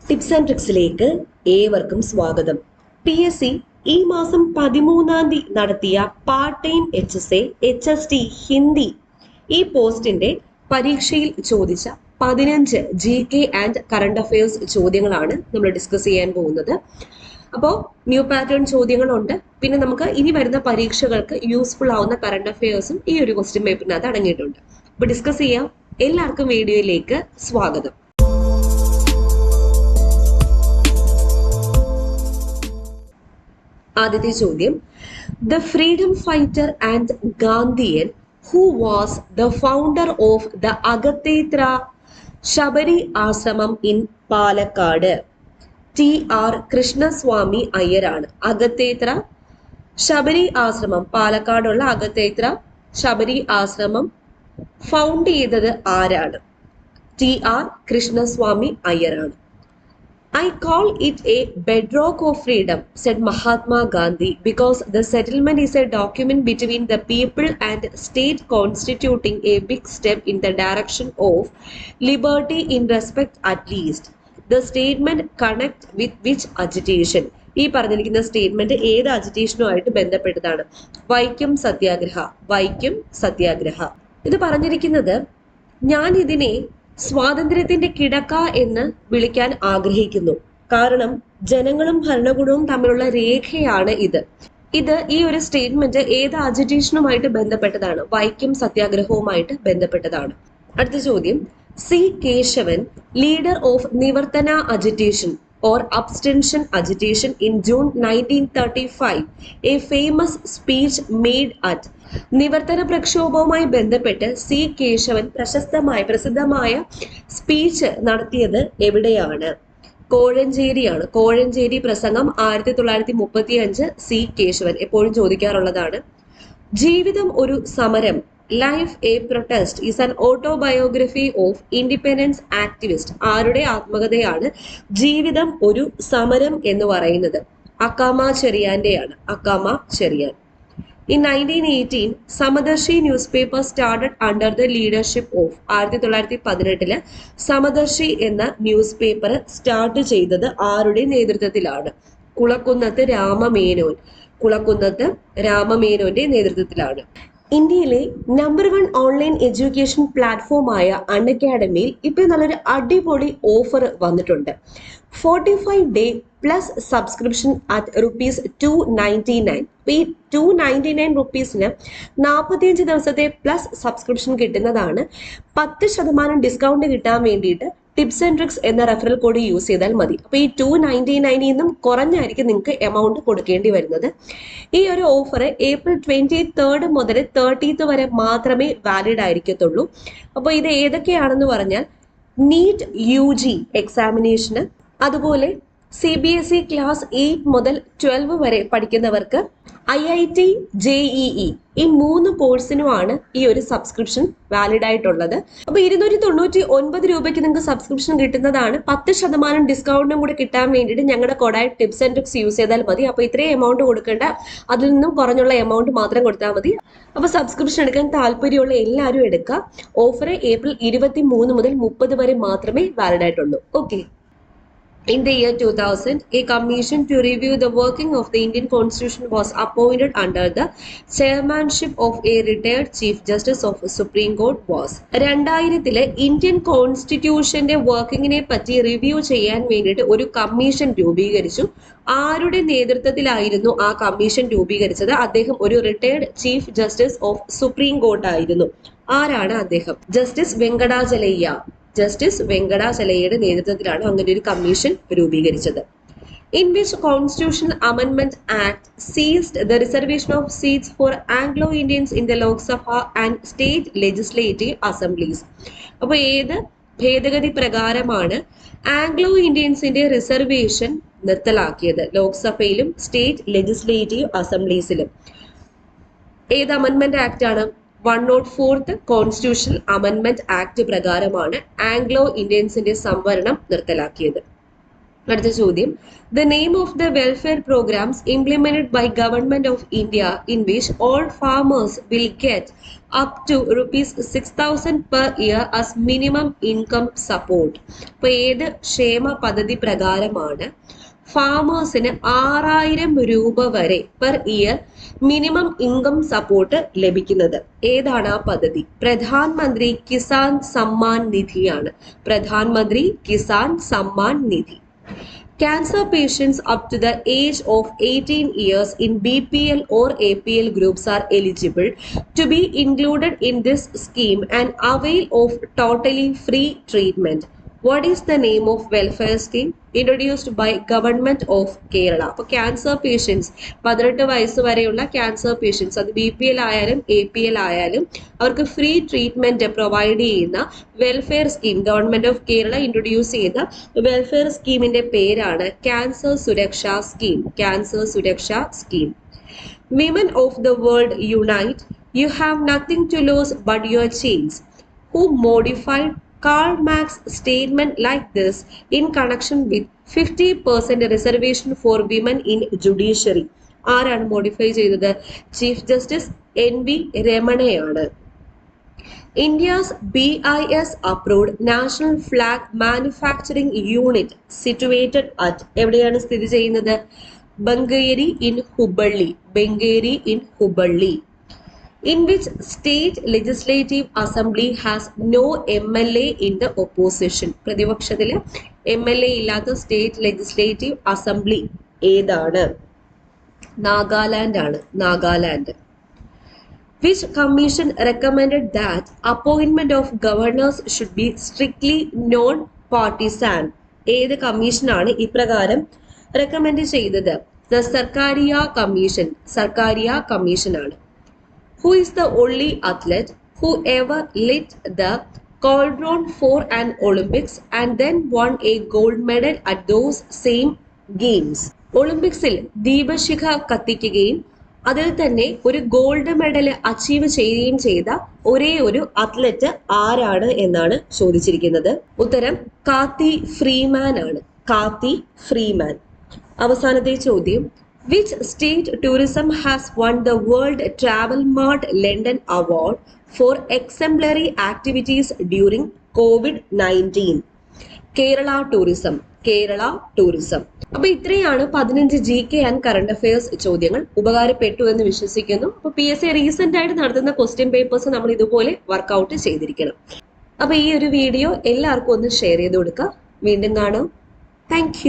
Tips and ട്രിക്സിലേക്ക് ഏവർക്കും സ്വാഗതം. PSC ഈ മാസം 13-ാം തീയതി നടത്തിയ part time HSA HST Hindi ഈ പോസ്റ്റിന്റെ പരീക്ഷയിൽ ചോദിച്ച 15 GK ആൻഡ് കറണ്ട് അഫയേഴ്സ് ചോദ്യങ്ങളാണ് നമ്മൾ ഡിസ്കസ് ചെയ്യാൻ പോകുന്നത്. അപ്പോൾ ന്യൂ പാറ്റേൺ ചോദ്യങ്ങളുണ്ട്, പിന്നെ നമുക്ക് ഇനി വരുന്ന പരീക്ഷകൾക്ക് യൂസ്ഫുൾ ആവുന്ന കറണ്ട് അഫയേഴ്സും ഈ ഒരു ക്വസ്റ്റ്യൻ പേപ്പറിനകത്ത് അടങ്ങിയിട്ടുണ്ട്. അപ്പോൾ ഡിസ്കസ് ചെയ്യാം. എല്ലാവർക്കും വീഡിയോയിലേക്ക് സ്വാഗതം. ആദ്യത്തെ ചോദ്യം, the freedom fighter and Gandhian who was the founder of the Akathethara Sabari Ashram in Palakkad? TR Krishnaswamy അയ്യരാണ്. അഗത്തേത്ര ശബരി ആശ്രമം, പാലക്കാടുള്ള അഗത്തേത്ര ശബരി ആശ്രമം ഫൗണ്ട് ചെയ്തത് ആരാണ്? TR Krishnaswamy അയ്യരാണ്. I call it a bedrock of freedom, said Mahatma Gandhi, because the settlement is a document between the people and state constituting a big step in the direction of liberty in respect at least. The statement connect with which agitation? ഈ പറഞ്ഞിരിക്കുന്ന statement ഏത് അജിറ്റേഷനുമായിട്ട് ബന്ധപ്പെട്ടതാണ്? വൈക്കം സത്യാഗ്രഹ. വൈക്കം സത്യാഗ്രഹ. ഇത് പറഞ്ഞിരിക്കുന്നത്, ഞാൻ ഇതിനെ സ്വാതന്ത്ര്യത്തിന്റെ കിടക്ക എന്ന് വിളിക്കാൻ ആഗ്രഹിക്കുന്നു. കാരണം ജനങ്ങളും ഭരണകൂടവും തമ്മിലുള്ള രേഖയാണ് ഇത്. ഈ ഒരു സ്റ്റേറ്റ്മെന്റ് ഏത് അജിറ്റേഷനുമായിട്ട് ബന്ധപ്പെട്ടതാണ്? വൈക്കം സത്യാഗ്രഹവുമായിട്ട് ബന്ധപ്പെട്ടതാണ്. അടുത്ത ചോദ്യം, C. Keshavan, leader of Nivarthana agitation or abstention agitation in June 1935, a famous speech made at നിവർത്തന പ്രക്ഷോഭവുമായി ബന്ധപ്പെട്ട് C. കേശവൻ പ്രസിദ്ധമായ സ്പീച്ച് നടത്തിയത് എവിടെയാണ്? കോഴഞ്ചേരിയാണ്. കോഴഞ്ചേരി പ്രസംഗം 1935. C. കേശവൻ എപ്പോഴും ചോദിക്കാറുള്ളതാണ്. ജീവിതം ഒരു സമരം, life a protest is an autobiography of independence activist. ആരുടെ ആത്മകഥയാണ് ജീവിതം ഒരു സമരം എന്ന് പറയുന്നത്? അക്കാമ ചെറിയാന്റെയാണ്. Accamma Cherian. In 1918, Samadarshi newspaper started under the leadership of 1918 Samadarshi എന്ന ന്യൂസ് പേപ്പർ സ്റ്റാർട്ട് ചെയ്തത് ആരുടെ നേതൃത്വത്തിലാണ്? കുളക്കുന്നത്ത് രാമമേനോൻ. കുളക്കുന്നത്ത് രാമമേനോന്റെ നേതൃത്വത്തിലാണ്. ഇന്ത്യയിലെ നമ്പർ 1 ഓൺലൈൻ എഡ്യൂക്കേഷൻ പ്ലാറ്റ്ഫോമായ അൺഅക്കാഡമിയിൽ ഇപ്പൊ നല്ലൊരു അടിപൊളി ഓഫർ വന്നിട്ടുണ്ട്. 45 ഡേ പ്ലസ് സബ്സ്ക്രിപ്ഷൻ അറ്റ് ₹299. ഈ 299 റുപ്പീസിന് 45 ദിവസത്തെ പ്ലസ് സബ്സ്ക്രിപ്ഷൻ കിട്ടുന്നതാണ്. 10% ഡിസ്കൗണ്ട് കിട്ടാൻ വേണ്ടിയിട്ട് ടിപ്സ് ആൻഡ് ട്രിക്സ് എന്ന റെഫറൽ കോഡ് യൂസ് ചെയ്താൽ മതി. അപ്പോൾ ഈ 299 നിന്നും കുറഞ്ഞായിരിക്കും നിങ്ങൾക്ക് എമൗണ്ട് കൊടുക്കേണ്ടി വരുന്നത്. ഈ ഒരു ഓഫർ April 23 മുതൽ 30 വരെ മാത്രമേ വാലിഡ് ആയിരിക്കത്തുള്ളൂ. അപ്പോൾ ഇത് ഏതൊക്കെയാണെന്ന് പറഞ്ഞാൽ, നീറ്റ് UG എക്സാമിനേഷന്, അതുപോലെ CBSE ക്ലാസ് 8 മുതൽ 12 വരെ പഠിക്കുന്നവർക്ക്, IIT JEE ഈ 3 കോഴ്സിനുമാണ് ഈ ഒരു സബ്സ്ക്രിപ്ഷൻ വാലിഡ് ആയിട്ടുള്ളത്. അപ്പോൾ 299 രൂപയ്ക്ക് നിങ്ങൾക്ക് സബ്സ്ക്രിപ്ഷൻ കിട്ടുന്നതാണ്. 10% ഡിസ്കൗണ്ടും കൂടെ കിട്ടാൻ വേണ്ടിയിട്ട് ഞങ്ങളുടെ കോഡായ ടിപ്സ് ആൻഡ് ട്രിക്സ് യൂസ് ചെയ്താൽ മതി. അപ്പോൾ ഇത്രയും എമൗണ്ട് കൊടുക്കേണ്ട, അതിൽ നിന്നും കുറഞ്ഞുള്ള എമൗണ്ട് മാത്രം കൊടുത്താൽ മതി. അപ്പോൾ സബ്സ്ക്രിപ്ഷൻ എടുക്കാൻ താല്പര്യമുള്ള എല്ലാവരും എടുക്കുക. ഓഫർ April 23 മുതൽ 30 വരെ മാത്രമേ വാലിഡ് ആയിട്ടുള്ളൂ. Okay. In the year 2000, a commission to review the working of the Indian Constitution was appointed under the chairmanship of a retired Chief Justice of the Supreme Court was. 2000 Indian കോൺസ്റ്റിറ്റ്യൂഷന്റെ വർക്കിങ്ങിനെ പറ്റി review ചെയ്യാൻ വേണ്ടിയിട്ട് ഒരു commission രൂപീകരിച്ചു. ആരുടെ നേതൃത്വത്തിലായിരുന്നു ആ commission രൂപീകരിച്ചത്? അദ്ദേഹം ഒരു retired chief justice of supreme court ആയിരുന്നു. ആരാണ് അദ്ദേഹം? ജസ്റ്റിസ് വെങ്കടാചലയ്യയുടെ നേതൃത്വത്തിലാണ് അങ്ങനെ ഒരു കമ്മീഷൻ രൂപീകരിച്ചത്. In which constitutional amendment act seized the reservation of seats for Anglo-Indians in the Lok Sabha and state legislative assemblies. അപ്പോൾ ഏത് ഭേദഗതി പ്രകാരമാണ് ആംഗ്ലോ ഇന്ത്യൻസിന്റെ റിസർവേഷൻ നിർത്തലാക്കിയത്? ലോക്സഭയിലും സ്റ്റേറ്റ് ലെജിസ്ലേറ്റീവ് അസംബ്ലീസിലും. ഏത് അമെൻമെന്റ് ആക്ട് ആണ്? 104th കോൺസ്റ്റിറ്റ്യൂഷണൽ അമെൻമെന്റ് ആക്ട് പ്രകാരമാണ് ആംഗ്ലോ ഇന്ത്യൻസിന്റെ സംവരണം നിർത്തലാക്കിയത്. അടുത്ത ചോദ്യം, the name of the welfare programs implemented by government of India in which all farmers will get up to rupees 6,000 per year as minimum income support. അപ്പോൾ ഏത് ക്ഷേമ പദ്ധതി പ്രകാരമാണ് ഫാമേഴ്സിന് 6,000 രൂപ വരെ per year minimum income support ലഭിക്കുന്നത്? ഏതാണ് ആ പദ്ധതി? പ്രധാൻമന്ത്രി കിസാൻ സമ്മാൻ നിധിയാണ്. Pradhan Mantri Kisan Samman Nidhi. Cancer patients up to the age of 18 years in BPL or APL groups are eligible to be included in this scheme and avail of totally free treatment. What is the name of welfare scheme introduced by Government of Kerala? അപ്പോൾ cancer patients 18 വയസ്സ് വരെയുള്ള cancer patients, അത് BPL ആയാലും APL ആയാലും അവർക്ക് free treatment provide ചെയ്യുന്ന welfare scheme government of Kerala introduce ചെയ്ത welfare സ്കീമിന്റെ പേരാണ് ക്യാൻസർ സുരക്ഷാ സ്കീം. ക്യാൻസർ സുരക്ഷാ scheme. Women of the world unite. You have nothing to lose but your chains. Who modified Karl Marx's statement like this in connection with 50% reservation for women in judiciary? ആരാണ് modify ചെയ്തത്? Chief justice NV രമണയാണ്. India's BIS approved national flag manufacturing unit situated at എവിടെയാണ് സ്ഥിതി ചെയ്യുന്നത്? ബംഗേരി in Hubballi. ബംഗേരി in Hubballi. In which state legislative assembly has no MLA in the opposition? പ്രതിപക്ഷത്തില് MLA ഇല്ലാത്ത state legislative assembly ഏതാണ്? നാഗാലാൻഡ് ആണ്. Nagaland. Which commission recommended that appointment of governors should be strictly non-partisan? ഏത് കമ്മീഷനാണ് ഇപ്രകാരം recommend ചെയ്തത്? The Sarkaria commission. Sarkaria commission ആണ്. Who is the only athlete who ever lit the cauldron for an Olympics and then won a gold medal at those same games? ഒളിമ്പിക്സിൽ ദീപശിഖ കത്തിക്കുകയും അതിൽ തന്നെ ഒരു ഗോൾഡ് മെഡൽ അച്ചീവ് ചെയ്യുകയും ചെയ്ത ഒരേ ഒരു അത്ലറ്റ് ആരാണ് എന്നാണ് ചോദിച്ചിരിക്കുന്നത്. ഉത്തരം കാത്തി ഫ്രീമാൻ ആണ്. കാത്തി ഫ്രീമാൻ. അവസാനത്തെ ചോദ്യം, which state tourism has won the World Travel Mart London Award for exemplary activities during COVID-19? Kerala tourism. Kerala tourism. അപ്പൊ ഇത്രയാണ് 15 GK ആൻഡ് കറണ്ട് അഫയേഴ്സ് ചോദ്യങ്ങൾ. ഉപകാരപ്പെട്ടു എന്ന് വിശ്വസിക്കുന്നു. അപ്പൊ PSC റീസെന്റ് ആയിട്ട് നടത്തുന്ന ക്വസ്റ്റ്യൻ പേപ്പേഴ്സ് നമ്മൾ ഇതുപോലെ വർക്ക്ഔട്ട് ചെയ്തിരിക്കണം. അപ്പൊ ഈ ഒരു വീഡിയോ എല്ലാവർക്കും ഒന്ന് ഷെയർ ചെയ്ത് കൊടുക്കുക. വീണ്ടും കാണാം. താങ്ക്